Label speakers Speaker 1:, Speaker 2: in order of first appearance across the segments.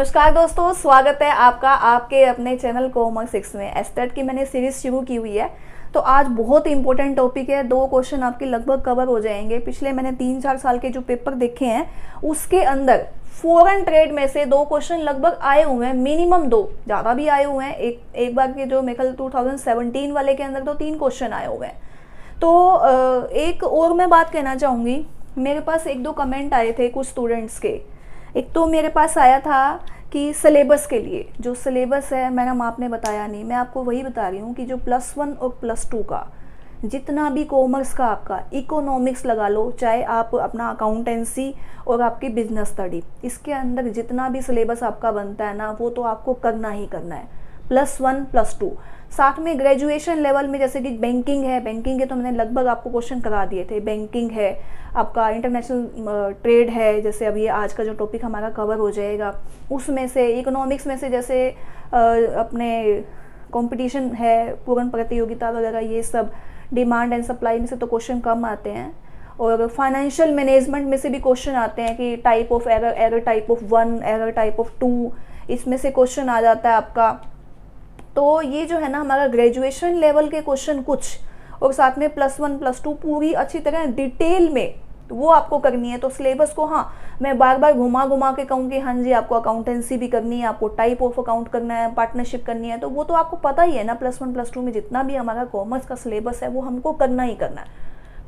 Speaker 1: नमस्कार दोस्तों, स्वागत है आपका आपके अपने चैनल कॉमर्स 6 में। एस्टेट की मैंने सीरीज शुरू की हुई है। तो आज बहुत इंपॉर्टेंट टॉपिक है। 2 क्वेश्चन आपके लगभग कवर हो जाएंगे। पिछले मैंने 3-4 साल के जो पेपर देखे हैं उसके अंदर फॉरेन ट्रेड में से 2 क्वेश्चन लगभग आए हुए हैं, मिनिमम 2, ज़्यादा भी आए हुए हैं। एक बार के जो मेरे ख्याल 2017 वाले के अंदर तो 3 क्वेश्चन आए हुए हैं। तो एक और मैं बात कहना चाहूँगी, मेरे पास 1-2 कमेंट आए थे कुछ स्टूडेंट्स के। एक तो मेरे पास आया था कि सिलेबस के लिए जो सिलेबस है मैडम आपने बताया नहीं। मैं आपको वही बता रही हूँ कि जो +1 और +2 का जितना भी कॉमर्स का आपका इकोनॉमिक्स लगा लो, चाहे आप अपना अकाउंटेंसी और आपकी बिजनेस स्टडी, इसके अंदर जितना भी सिलेबस आपका बनता है ना, वो तो आपको करना ही करना है। +1 +2 साथ में ग्रेजुएशन लेवल में, जैसे कि बैंकिंग है, बैंकिंग के तो मैंने लगभग आपको क्वेश्चन करा दिए थे। बैंकिंग है, आपका इंटरनेशनल ट्रेड है, जैसे अभी आज का जो टॉपिक हमारा कवर हो जाएगा उसमें से। इकोनॉमिक्स में से जैसे अपने कंपटीशन है, पूर्ण प्रतियोगिता वगैरह, ये सब डिमांड एंड सप्लाई में से तो क्वेश्चन कम आते हैं। और फाइनेंशियल मैनेजमेंट में से भी क्वेश्चन आते हैं कि type of error, error type of 1, error type of 2, इसमें से क्वेश्चन आ जाता है आपका। तो ये जो है ना हमारा ग्रेजुएशन लेवल के क्वेश्चन कुछ, और साथ में +1 +2 पूरी अच्छी तरह डिटेल में वो आपको करनी है। तो सिलेबस को हाँ मैं बार बार घुमा घुमा के कहूँ कि हाँ जी आपको अकाउंटेंसी भी करनी है, आपको टाइप ऑफ अकाउंट करना है, पार्टनरशिप करनी है, तो वो तो आपको पता ही है ना। +1 +2 में जितना भी हमारा कॉमर्स का सिलेबस है वो हमको करना ही करना है।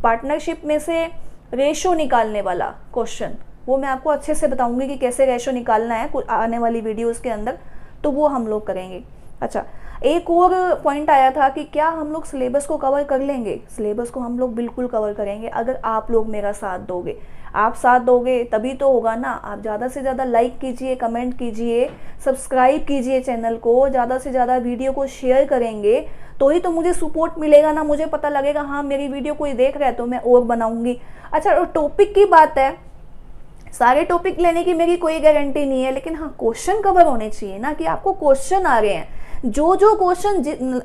Speaker 1: पार्टनरशिप में से रेशो निकालने वाला क्वेश्चन वो मैं आपको अच्छे से बताऊंगी कि कैसे रेशो निकालना है आने वाली वीडियोज़ के अंदर, तो वो हम लोग करेंगे। अच्छा, एक और पॉइंट आया था कि क्या हम लोग सिलेबस को कवर कर लेंगे। सिलेबस को हम लोग बिल्कुल कवर करेंगे अगर आप लोग मेरा साथ दोगे। आप साथ दोगे तभी तो होगा ना। आप ज़्यादा से ज़्यादा लाइक कीजिए, कमेंट कीजिए, सब्सक्राइब कीजिए चैनल को, ज़्यादा से ज़्यादा वीडियो को शेयर करेंगे तो ही तो मुझे सपोर्ट मिलेगा ना। मुझे पता लगेगा हाँ मेरी वीडियो कोई देख रहा है तो मैं और बनाऊंगी। अच्छा, और टॉपिक की बात है, सारे टॉपिक लेने की मेरी कोई गारंटी नहीं है, लेकिन हाँ क्वेश्चन कवर होने चाहिए ना, कि आपको क्वेश्चन आ रहे हैं। जो क्वेश्चन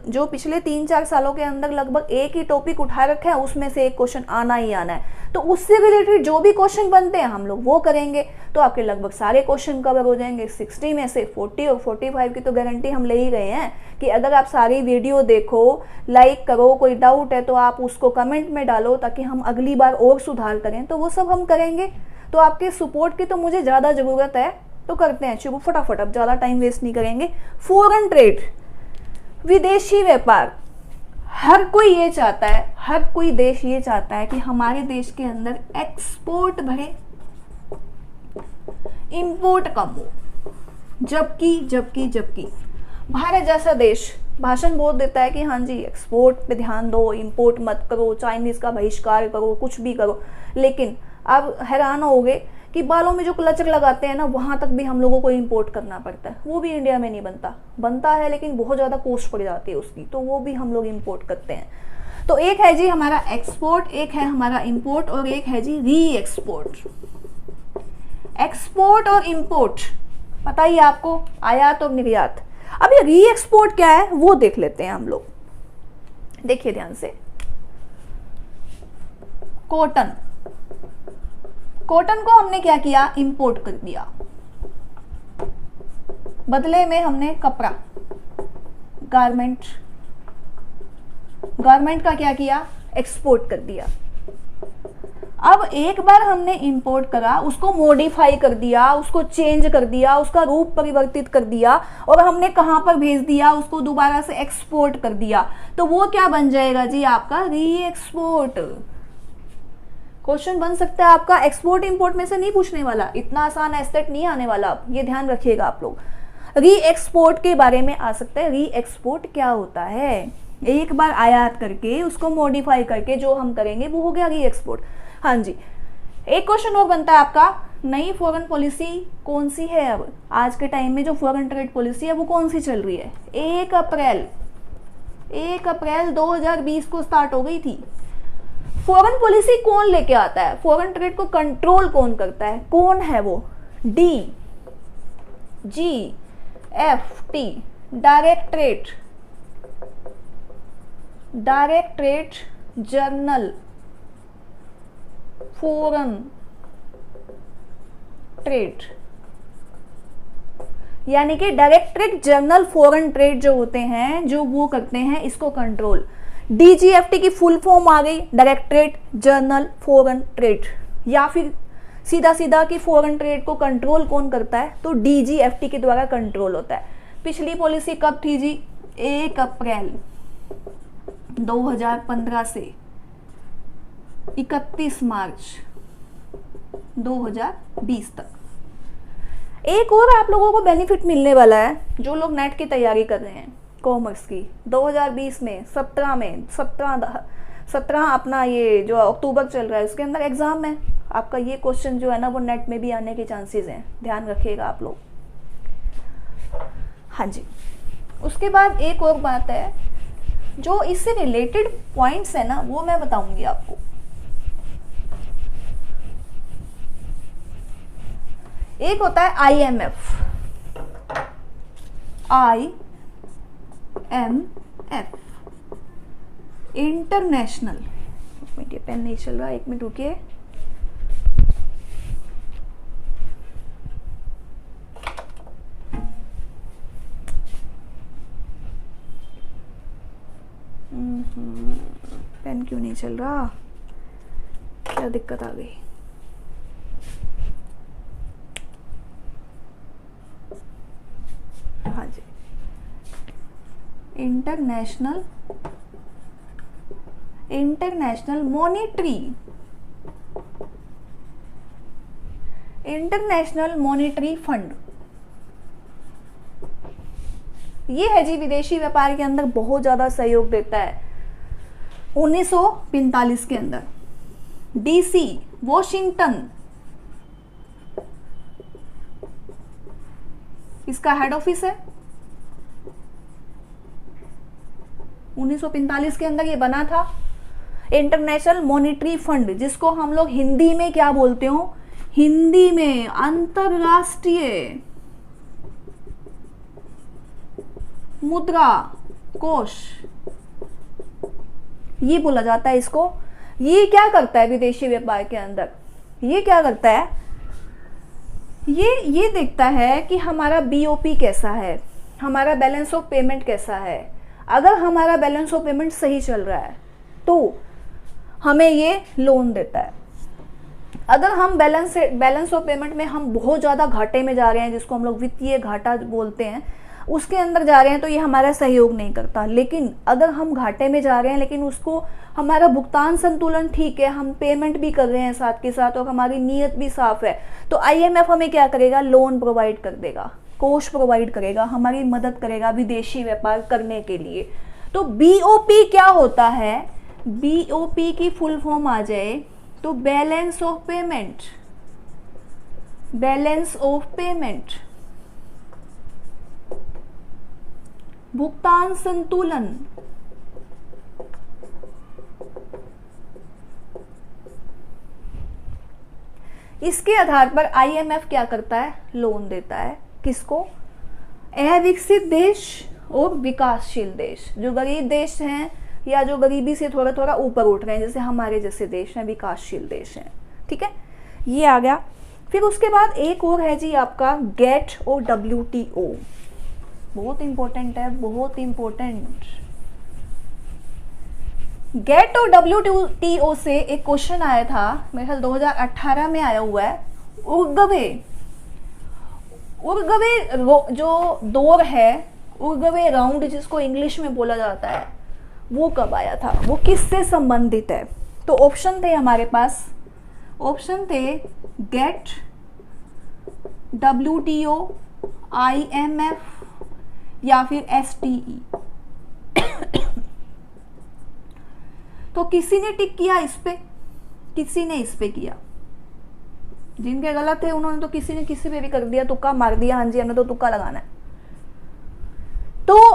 Speaker 1: जो पिछले 3-4 सालों के अंदर लगभग एक ही टॉपिक उठा रखा है उसमें से एक क्वेश्चन आना ही आना है। तो उससे रिलेटेड जो भी क्वेश्चन बनते हैं हम लोग वो करेंगे, तो आपके लगभग सारे क्वेश्चन कवर हो जाएंगे। 60 में से 40 और 45 की तो गारंटी हम ले ही गए हैं कि अगर आप सारी वीडियो देखो, लाइक करो, कोई डाउट है तो आप उसको कमेंट में डालो ताकि हम अगली बार और सुधार करें। तो वो सब हम करेंगे। तो आपके सपोर्ट की तो मुझे ज़्यादा ज़रूरत है, तो करते हैं शुरू फटाफट। अब ज़्यादा टाइम वेस्ट नहीं करेंगे। फॉरेन ट्रेड, विदेशी व्यापार, हर कोई ये चाहता है, हर कोई देश ये चाहता है कि हमारे देश के अंदर एक्सपोर्ट बढ़े, इंपोर्ट कम हो। जबकि भारत जैसा देश भाषण बोल देता है कि हाँ जी एक्सपोर्ट पे ध्यान दो, इंपोर्ट मत करो, चाइनीज का बहिष्कार करो, कुछ भी करो। लेकिन आप हैरान होगे कि बालों में जो क्लचर लगाते हैं ना, वहां तक भी हम लोगों को इंपोर्ट करना पड़ता है। वो भी इंडिया में नहीं बनता है, लेकिन बहुत ज़्यादा कॉस्ट पड़ जाती है उसकी, तो वो भी हम लोग इंपोर्ट करते हैं। तो एक है जी हमारा एक्सपोर्ट, एक है हमारा इंपोर्ट, और एक है जी री एक्सपोर्ट। एक्सपोर्ट और इंपोर्ट पता ही आपको, आयात और निर्यात। अब ये री एक्सपोर्ट क्या है वो देख लेते हैं हम लोग। देखिए ध्यान से, कॉटन को हमने क्या किया, इंपोर्ट कर दिया। बदले में हमने कपड़ा, गारमेंट का क्या किया, एक्सपोर्ट कर दिया। अब एक बार हमने इंपोर्ट करा, उसको मॉडिफाई कर दिया, उसको चेंज कर दिया, उसका रूप परिवर्तित कर दिया, और हमने कहां पर भेज दिया, उसको दोबारा से एक्सपोर्ट कर दिया। तो वो क्या बन जाएगा जी, आपका री एक्सपोर्ट। क्वेश्चन बन सकता है आपका एक्सपोर्ट इंपोर्ट में से नहीं पूछने वाला, इतना आसान एस्टेट नहीं आने वाला, ये ध्यान रखिएगा आप लोग। री एक्सपोर्ट के बारे में आ सकता है। री एक्सपोर्ट क्या होता है, एक बार आयात करके उसको मॉडिफाई करके जो हम करेंगे वो हो गया री एक्सपोर्ट। हाँ जी, एक क्वेश्चन और बनता है आपका, नई फॉरेन पॉलिसी कौन सी है। अब आज के टाइम में जो फॉरेन ट्रेड पॉलिसी है वो कौन सी चल रही है, 1 अप्रैल 2020 को स्टार्ट हो गई थी। फॉरेन पॉलिसी कौन लेके आता है, फॉरेन ट्रेड को कंट्रोल कौन करता है, कौन है वो, DGFT, directorate general foreign trade. यानी कि डायरेक्टरेट जनरल फॉरेन ट्रेड जो होते हैं, जो वो करते हैं इसको कंट्रोल। डीजीएफटी की फुल फॉर्म आ गई, डायरेक्टरेट जनरल फॉरेन ट्रेड, या फिर सीधा सीधा कि फॉरेन ट्रेड को कंट्रोल कौन करता है, तो डीजीएफटी के द्वारा कंट्रोल होता है। पिछली पॉलिसी कब थी जी? 1 अप्रैल 2015 से 31 मार्च 2020 तक। एक और आप लोगों को बेनिफिट मिलने वाला है, जो लोग नेट की तैयारी कर रहे हैं कॉमर्स की, 2020 में 17 अपना ये जो अक्टूबर चल रहा है उसके अंदर एग्जाम है आपका, ये क्वेश्चन जो है ना वो नेट में भी आने के चांसेस हैं, ध्यान रखिएगा आप लोग। हाँ जी, उसके बाद एक और बात है, जो इससे रिलेटेड पॉइंट्स है ना वो मैं बताऊंगी आपको। एक होता है IMF, इंटरनेशनल, एक मिनट ये पेन नहीं चल रहा, एक मिनट रुकिए। पेन क्यों नहीं चल रहा, क्या दिक्कत आ गई? हाँ जी, इंटरनेशनल मॉनेटरी फंड, ये है जी विदेशी व्यापार के अंदर बहुत ज्यादा सहयोग देता है। 1945 के अंदर DC वॉशिंगटन इसका हेड ऑफिस है। 1945 के अंदर ये बना था इंटरनेशनल मॉनेटरी फंड, जिसको हम लोग हिंदी में क्या बोलते हो? हिंदी में अंतरराष्ट्रीय मुद्रा कोष ये बोला जाता है इसको। ये क्या करता है विदेशी व्यापार के अंदर? ये क्या करता है? ये देखता है कि हमारा BOP कैसा है, हमारा बैलेंस ऑफ पेमेंट कैसा है। अगर हमारा बैलेंस ऑफ पेमेंट सही चल रहा है तो हमें ये लोन देता है। अगर हम बैलेंस ऑफ पेमेंट में हम बहुत ज़्यादा घाटे में जा रहे हैं, जिसको हम लोग वित्तीय घाटा बोलते हैं, उसके अंदर जा रहे हैं, तो ये हमारा सहयोग नहीं करता। लेकिन अगर हम घाटे में जा रहे हैं लेकिन उसको हमारा भुगतान संतुलन ठीक है, हम पेमेंट भी कर रहे हैं साथ के साथ और हमारी नीयत भी साफ है, तो IMF हमें क्या करेगा? लोन प्रोवाइड कर देगा, कोष प्रोवाइड करेगा, हमारी मदद करेगा विदेशी व्यापार करने के लिए। तो BOP क्या होता है? BOP की फुल फॉर्म आ जाए तो बैलेंस ऑफ पेमेंट, भुगतान संतुलन। इसके आधार पर IMF क्या करता है? लोन देता है। किसको? अविकसित देश और विकासशील देश, जो गरीब देश हैं या जो गरीबी से थोड़ा थोड़ा ऊपर उठ रहे हैं, जैसे हमारे जैसे देश हैं, विकासशील देश हैं। ठीक है, ये आ गया। फिर उसके बाद एक और है जी आपका गेट और WTO, बहुत इंपॉर्टेंट है, बहुत इंपॉर्टेंट। गेट और WTO से एक क्वेश्चन आया था, मेरे ख्याल 2018 में आया हुआ है। उर्गवे जो दौर है, उर्गवे राउंड जिसको इंग्लिश में बोला जाता है, वो कब आया था? वो किससे संबंधित है? तो ऑप्शन थे हमारे पास, ऑप्शन थे गेट, WTO, IMF या फिर STE। तो किसी ने टिक किया इस पे, किसी ने इस पे किया। जिनके गलत थे उन्होंने तो किसी ने किसी पे भी कर दिया, तुक्का मार दिया। हाँ जी, हमने तो तुक्का लगाना है। तो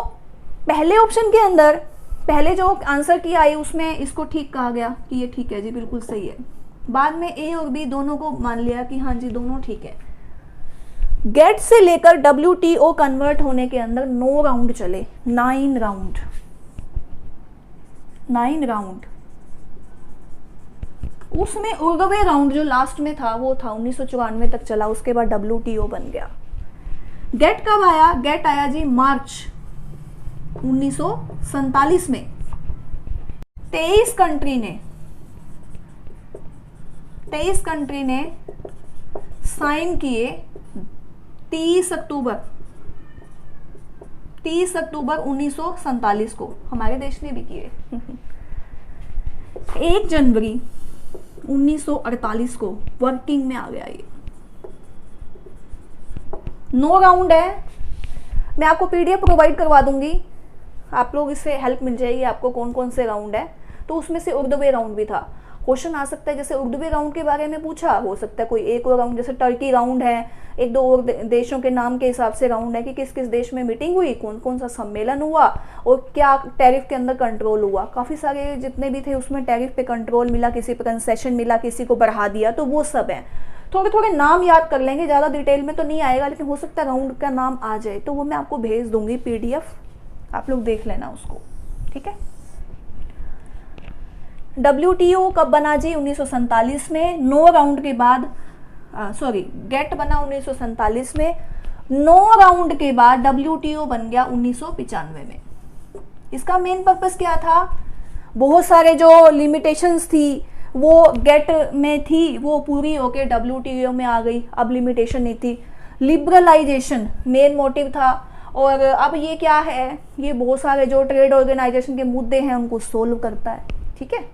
Speaker 1: पहले ऑप्शन के अंदर पहले जो आंसर की आई उसमें इसको ठीक कहा गया कि ये ठीक है जी, बिल्कुल सही है। बाद में A और B दोनों को मान लिया कि हाँ जी दोनों ठीक है। गेट से लेकर WTO कन्वर्ट होने के अंदर 9 राउंड चले, 9 राउंड। उसमें उर्गवे राउंड जो लास्ट में था वो था 1994 तक चला, उसके बाद WTO बन गया। गेट कब आया? गेट आया जी मार्च 1947 में। 23 कंट्री ने साइन किए 30 अक्टूबर 1947 को। हमारे देश ने भी किए। 1 जनवरी 1948 को वर्किंग में आ गया ये। 9 राउंड है। मैं आपको पीडीएफ प्रोवाइड करवा दूंगी, आप लोग इससे हेल्प मिल जाएगी आपको कौन कौन से राउंड है। तो उसमें से उर्दूवे राउंड भी था। क्वेश्चन आ सकता है, जैसे उर्दूवे राउंड के बारे में पूछा, हो सकता है कोई एक और राउंड, जैसे टर्की राउंड है, एक दो और देशों के नाम के हिसाब से राउंड है कि किस किस देश में मीटिंग हुई, कौन कौन सा सम्मेलन हुआ और क्या टैरिफ के अंदर कंट्रोल हुआ। काफ़ी सारे जितने भी थे उसमें टैरिफ पे कंट्रोल मिला, किसी पे कंसेशन मिला, किसी को बढ़ा दिया, तो वो सब है। थोड़े थोड़े नाम याद कर लेंगे, ज़्यादा डिटेल में तो नहीं आएगा, लेकिन हो सकता है राउंड का नाम आ जाए, तो वो मैं आपको भेज दूंगी पीडीएफ, आप लोग देख लेना उसको, ठीक है। WTO कब बना जी? 1947 में। 9 राउंड के बाद, गेट बना 1947 में। 9 राउंड के बाद WTO बन गया 1995 में। इसका मेन पर्पस क्या था? बहुत सारे जो लिमिटेशंस थी वो गेट में थी, वो पूरी होके WTO में आ गई, अब लिमिटेशन नहीं थी। लिबरलाइजेशन मेन मोटिव था। और अब ये क्या है, ये बहुत सारे जो ट्रेड ऑर्गेनाइजेशन के मुद्दे हैं उनको सोल्व करता है, ठीक है।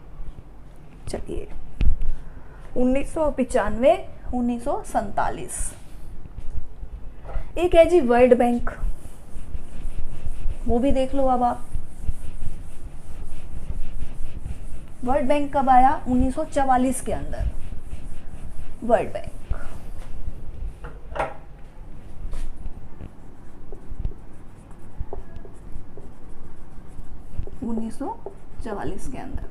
Speaker 1: चलिए 1995 1947। एक है जी वर्ल्ड बैंक, वो भी देख लो अब आप। वर्ल्ड बैंक कब आया? 1944 के अंदर वर्ल्ड बैंक। के अंदर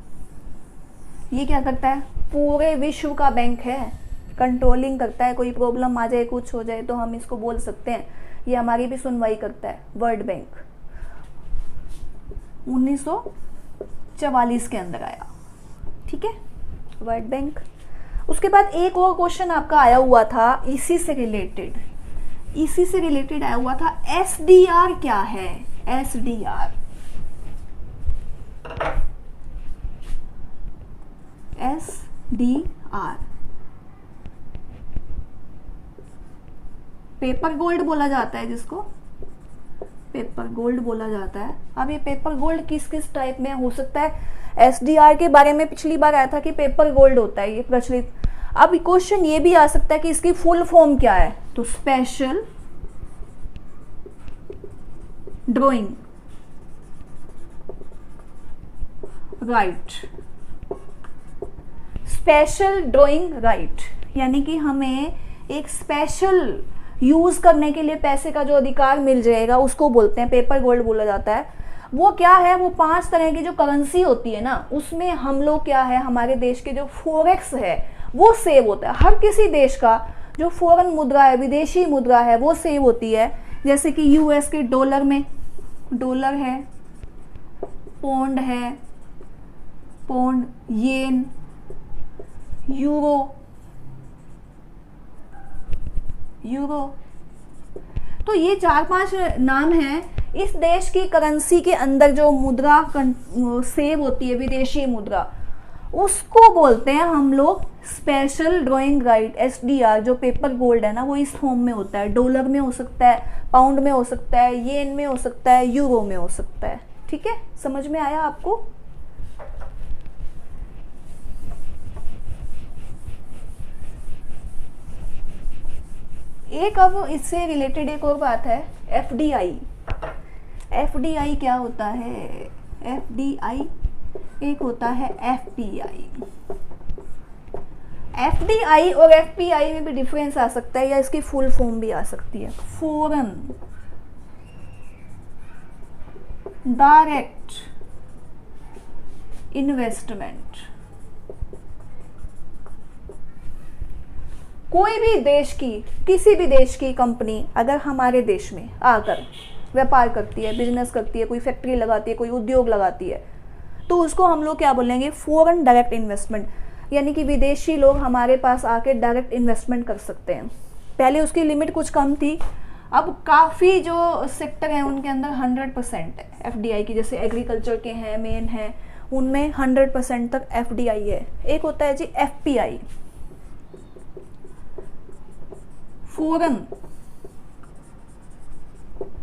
Speaker 1: ये क्या करता है? पूरे विश्व का बैंक है, कंट्रोलिंग करता है। कोई प्रॉब्लम आ जाए, कुछ हो जाए तो हम इसको बोल सकते हैं, ये हमारी भी सुनवाई करता है। वर्ल्ड बैंक 1944 के अंदर आया, ठीक है, वर्ल्ड बैंक। उसके बाद एक और क्वेश्चन आपका आया हुआ था इसी से रिलेटेड आया हुआ था। SDR क्या है? SDR पेपर गोल्ड बोला जाता है, जिसको पेपर गोल्ड बोला जाता है। अब ये पेपर गोल्ड किस किस टाइप में हो सकता है? SDR के बारे में पिछली बार आया था कि पेपर गोल्ड होता है ये प्रचलित। अब क्वेश्चन ये भी आ सकता है कि इसकी फुल फॉर्म क्या है, तो special drawing right. Special drawing right यानी कि हमें एक स्पेशल यूज करने के लिए पैसे का जो अधिकार मिल जाएगा, उसको बोलते हैं पेपर गोल्ड बोला जाता है। वो क्या है? वो 5 तरह की जो करेंसी होती है ना, उसमें हम लोग क्या है, हमारे देश के जो फॉरेक्स है वो सेव होता है। हर किसी देश का जो फॉरेन मुद्रा है, विदेशी मुद्रा है, वो सेव होती है। जैसे कि US के डॉलर में डॉलर है, पौंड है, पौंड, येन, यूरो, तो ये 4-5 नाम हैं। इस देश की करेंसी के अंदर जो मुद्रा सेव होती है, विदेशी मुद्रा, उसको बोलते हैं हम लोग स्पेशल ड्राइंग राइट, SDR। जो पेपर गोल्ड है ना, वो इस फॉर्म में होता है। डॉलर में हो सकता है, पाउंड में हो सकता है, येन में हो सकता है, यूरो में हो सकता है, ठीक है। समझ में आया आपको? एक अब इससे रिलेटेड एक और बात है, FDI। FDI क्या होता है? FDI एक होता है FPI। FDI और FPI में भी डिफरेंस आ सकता है, या इसकी फुल फॉर्म भी आ सकती है। Foreign direct investment. कोई भी देश की, किसी भी देश की कंपनी अगर हमारे देश में आकर व्यापार करती है, बिजनेस करती है, कोई फैक्ट्री लगाती है, कोई उद्योग लगाती है, तो उसको हम लोग क्या बोलेंगे? Foreign direct investment. यानी कि विदेशी लोग हमारे पास आके डायरेक्ट इन्वेस्टमेंट कर सकते हैं। पहले उसकी लिमिट कुछ कम थी, अब काफ़ी जो सेक्टर हैं उनके अंदर 100% है एफडीआई की, जैसे एग्रीकल्चर के हैं, मेन हैं, उनमें 100% तक एफडीआई है। एक होता है जी एफपीआई, फॉरेन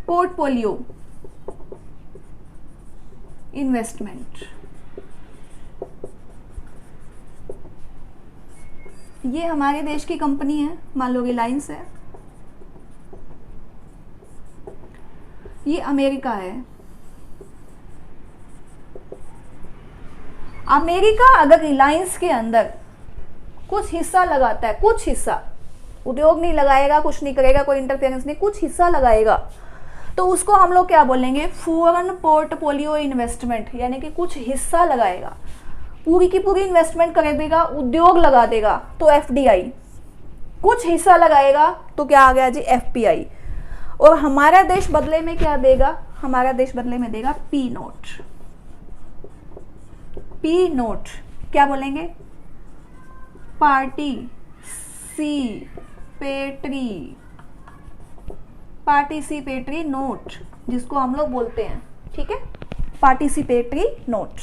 Speaker 1: पोर्टफोलियो इन्वेस्टमेंट। ये हमारे देश की कंपनी है, मान लो रिलायंस है, ये अमेरिका है। अमेरिका अगर रिलायंस के अंदर कुछ हिस्सा लगाता है, कुछ हिस्सा, उद्योग नहीं लगाएगा, कुछ नहीं करेगा, कोई इंटरफेरेंस नहीं, कुछ हिस्सा लगाएगा, तो उसको हम लोग क्या बोलेंगे, फॉरेन पोर्टफोलियो इन्वेस्टमेंट, यानी कि कुछ हिस्सा लगाएगा, पूरी की पूरी इन्वेस्टमेंट कर देगा, उद्योग लगा देगा तो एफडीआई, कुछ हिस्सा लगाएगा तो क्या आ गया जी एफपीआई। और हमारा देश बदले में क्या देगा, हमारा देश बदले में देगा पी नोट। पी नोट क्या बोलेंगे, पार्टिसिपेटरी नोट, जिसको हम लोग बोलते हैं, ठीक है, पार्टिसिपेटरी नोट।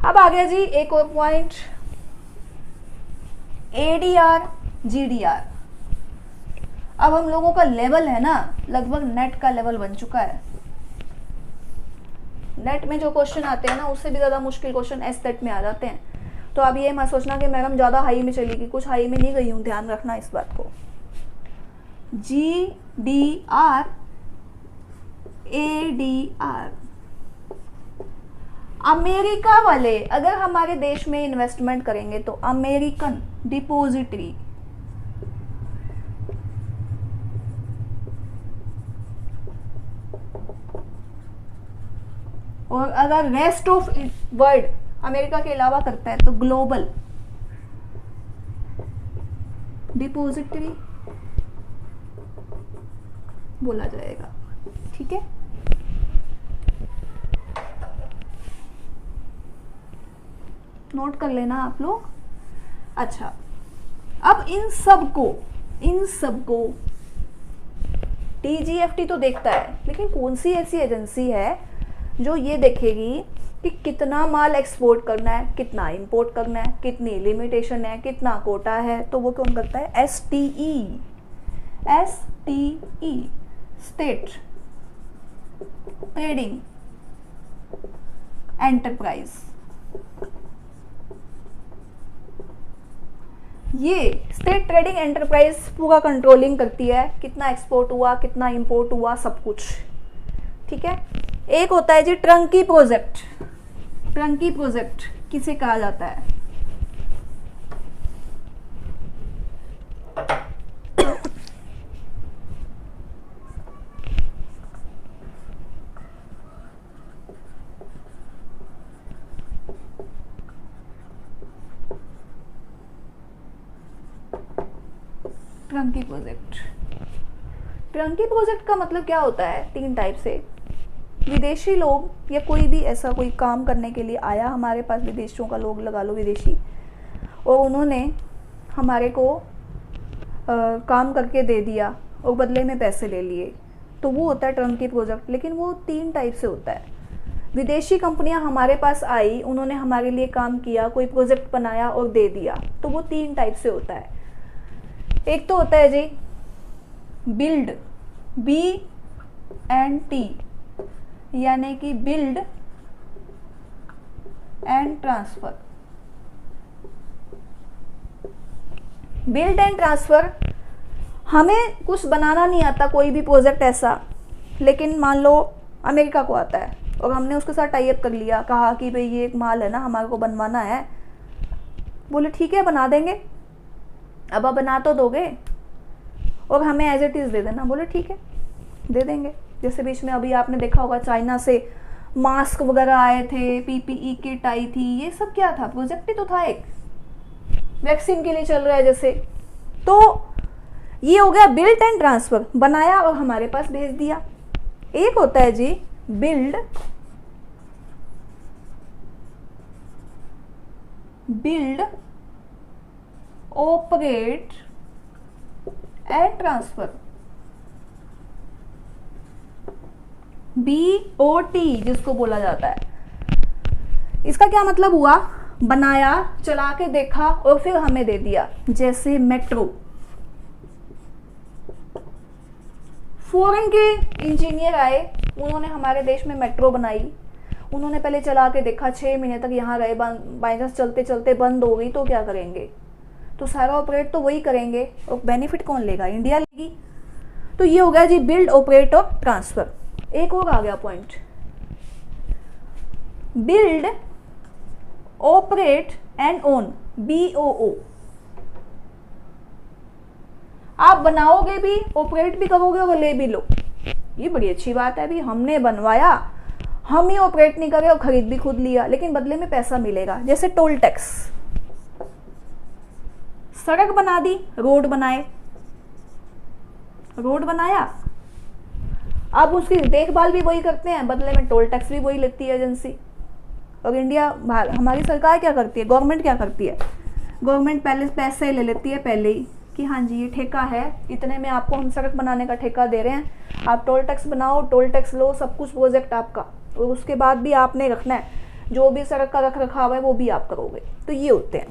Speaker 1: अब आ गया जी एक और पॉइंट, एडीआर जीडीआर। अब हम लोगों का लेवल है ना, लगभग नेट का लेवल बन चुका है। नेट में जो क्वेश्चन आते हैं ना, उससे भी ज़्यादा मुश्किल क्वेश्चन एस्टेट में आ जाते हैं। तो अब ये मत सोचना कि मैडम ज़्यादा हाई में चली गई, कुछ हाई में नहीं गई हूँ, ध्यान रखना इस बात को। GDR ADR, अमेरिका वाले अगर हमारे देश में इन्वेस्टमेंट करेंगे तो अमेरिकन डिपोजिटरी, और अगर रेस्ट ऑफ वर्ल्ड अमेरिका के अलावा करता है तो ग्लोबल डिपोजिटरी बोला जाएगा, ठीक है। नोट कर लेना आप लोग। अच्छा, अब इन सबको TGFT तो देखता है, लेकिन कौन सी ऐसी एजेंसी है जो ये देखेगी कि कितना माल एक्सपोर्ट करना है, कितना इंपोर्ट करना है, कितनी लिमिटेशन है, कितना कोटा है, तो वो कौन करता है, STE, स्टेट ट्रेडिंग एंटरप्राइज। ये स्टेट ट्रेडिंग एंटरप्राइज पूरा कंट्रोलिंग करती है, कितना एक्सपोर्ट हुआ, कितना इंपोर्ट हुआ, सब कुछ, ठीक है। एक होता है जी ट्रंकी प्रोजेक्ट। ट्रंकी प्रोजेक्ट किसे कहा जाता है, ट्रंकी प्रोजेक्ट। ट्रंकी प्रोजेक्ट का मतलब क्या होता है, 3 टाइप से। विदेशी लोग या कोई भी ऐसा कोई काम करने के लिए आया हमारे पास, विदेशियों का लोग लगा लो विदेशी, और उन्होंने हमारे को काम करके दे दिया और बदले में पैसे ले लिए, तो वो होता है ट्रंकी प्रोजेक्ट। लेकिन वो 3 टाइप से होता है। विदेशी कंपनियां हमारे पास आई, उन्होंने हमारे लिए काम किया, कोई प्रोजेक्ट बनाया और दे दिया, तो वो 3 टाइप से होता है। एक तो होता है जी बिल्ड, BNT, यानी कि build and transfer. Build and transfer, हमें कुछ बनाना नहीं आता, कोई भी प्रोजेक्ट ऐसा, लेकिन मान लो अमेरिका को आता है और हमने उसके साथ टाई अप कर लिया, कहा कि भाई ये एक माल है ना, हमारे को बनवाना है, बोले ठीक है बना देंगे। अब आप बना तो दोगे और हमें एज इट इज़ दे देना, बोले ठीक है दे देंगे। जैसे बीच में अभी आपने देखा होगा चाइना से मास्क वगैरह आए थे, PPE किट आई थी, ये सब क्या था, प्रोजेक्ट ही तो था, एक वैक्सीन के लिए चल रहा है जैसे। तो ये हो गया बिल्ड एंड ट्रांसफर, बनाया और हमारे पास भेज दिया। एक होता है जी build operate and transfer. BOT जिसको बोला जाता है। इसका क्या मतलब हुआ? बनाया, चला के देखा और फिर हमें दे दिया। जैसे मेट्रो, फॉरेन के इंजीनियर आए, उन्होंने हमारे देश में मेट्रो बनाई। उन्होंने पहले चला के देखा, 6 महीने तक यहाँ रहे, बाई चांस चलते चलते बंद हो गई तो क्या करेंगे? तो सारा ऑपरेट तो वही करेंगे और बेनिफिट कौन लेगा? इंडिया लेगी। तो ये हो गया जी बिल्ड, ऑपरेट और ट्रांसफर। एक और आ गया point, build, operate and own, BOO। आप बनाओगे भी, ऑपरेट भी करोगे और ले भी लो। ये बड़ी अच्छी बात है, भी हमने बनवाया, हम ही ऑपरेट नहीं करे और खरीद भी खुद लिया, लेकिन बदले में पैसा मिलेगा। जैसे टोल टैक्स, सड़क बना दी, रोड बनाए, रोड बनाया, अब उसकी देखभाल भी वही करते हैं, बदले में टोल टैक्स भी वही लेती है एजेंसी। और इंडिया, हमारी सरकार क्या करती है, गवर्नमेंट क्या करती है? गवर्नमेंट पहले पैसे ले लेती है पहले ही कि हाँ जी ये ठेका है, इतने में आपको हम सड़क बनाने का ठेका दे रहे हैं, आप टोल टैक्स बनाओ, टोल टैक्स लो, सब कुछ प्रोजेक्ट आपका, और उसके बाद भी आपने रखना है, जो भी सड़क का रख रखाव है वो भी आप करोगे। तो ये होते हैं,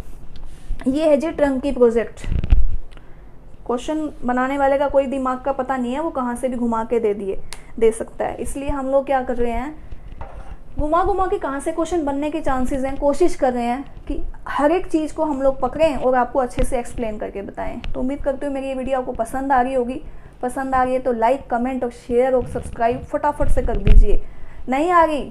Speaker 1: ये है जी टर्नकी प्रोजेक्ट। क्वेश्चन बनाने वाले का कोई दिमाग का पता नहीं है, वो कहाँ से भी घुमा के दे सकता है। इसलिए हम लोग क्या कर रहे हैं, घुमा घुमा के कहाँ से क्वेश्चन बनने के चांसेस हैं, कोशिश कर रहे हैं कि हर एक चीज़ को हम लोग पकड़ें और आपको अच्छे से एक्सप्लेन करके बताएं। तो उम्मीद करती हूँ मेरी ये वीडियो आपको पसंद आ रही होगी। पसंद आ रही है तो लाइक, कमेंट और शेयर और सब्सक्राइब फटाफट से कर दीजिए। नहीं आ रही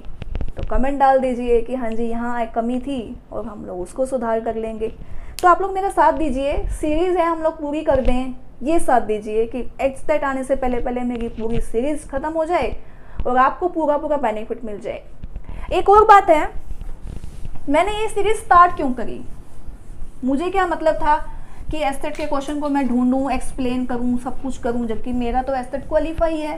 Speaker 1: तो कमेंट डाल दीजिए कि हाँ जी यहाँ एक कमी थी और हम लोग उसको सुधार कर लेंगे। तो आप लोग मेरा साथ दीजिए, सीरीज़ है हम लोग पूरी कर दें, ये साथ दीजिए कि एस्टेट आने से पहले पहले मेरी पूरी सीरीज़ ख़त्म हो जाए और आपको पूरा पूरा बेनिफिट मिल जाए। एक और बात है, मैंने ये सीरीज स्टार्ट क्यों करी? मुझे क्या मतलब था कि एस्टेट के क्वेश्चन को मैं ढूंढूं, एक्सप्लेन करूं, सब कुछ करूं, जबकि मेरा तो एस्टेट क्वालिफाई है,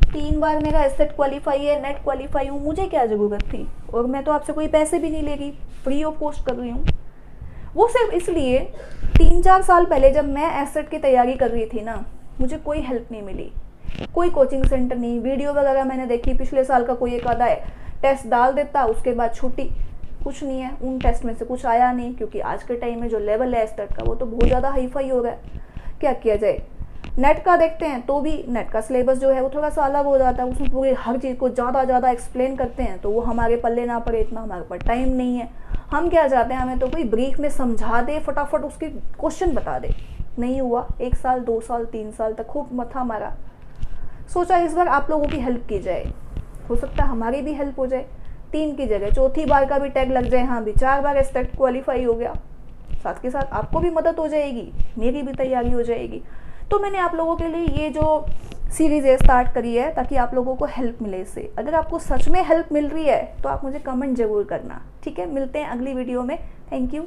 Speaker 1: 3 बार मेरा एस्टेट क्वालिफाई है, नेट क्वालिफाई हूँ, मुझे क्या ज़रूरत थी? और मैं तो आपसे कोई पैसे भी नहीं ले रही, फ्री ऑफ कॉस्ट कर रही हूँ। वो सिर्फ इसलिए 3-4 साल पहले जब मैं एस्टेट की तैयारी कर रही थी ना, मुझे कोई हेल्प नहीं मिली, कोई कोचिंग सेंटर नहीं, वीडियो वगैरह मैंने देखी, पिछले साल का कोई एक आधा है, टेस्ट डाल देता, उसके बाद छुट्टी, कुछ नहीं है, उन टेस्ट में से कुछ आया नहीं, क्योंकि आज के टाइम में जो लेवल है एस्टेट का वो तो बहुत ज़्यादा हाईफाई हो रहा है। क्या किया जाए? नेट का देखते हैं तो भी नेट का सिलेबस जो है वो थोड़ा सा अलग हो जाता है, उसमें पूरी हर चीज़ को ज़्यादा एक्सप्लेन करते हैं, तो वो हमारे पल्ले ना पड़े, इतना हमारे पास टाइम नहीं है। हम क्या चाहते हैं, हमें तो कोई ब्रीफ में समझा दे, फटाफट उसके क्वेश्चन बता दे। नहीं हुआ, 1 साल 2 साल 3 साल तक खूब मथा मारा, सोचा इस बार आप लोगों की हेल्प की जाए, हो सकता है हमारी भी हेल्प हो जाए, 3 की जगह 4थी बार का भी टैग लग जाए, हाँ भी 4 बार एस्टेट क्वालिफाई हो गया, साथ के साथ आपको भी मदद हो जाएगी, मेरी भी तैयारी हो जाएगी। तो मैंने आप लोगों के लिए ये जो सीरीज़ है स्टार्ट करी है ताकि आप लोगों को हेल्प मिले इससे। अगर आपको सच में हेल्प मिल रही है तो आप मुझे कमेंट जरूर करना, ठीक है? मिलते हैं अगली वीडियो में। Thank you.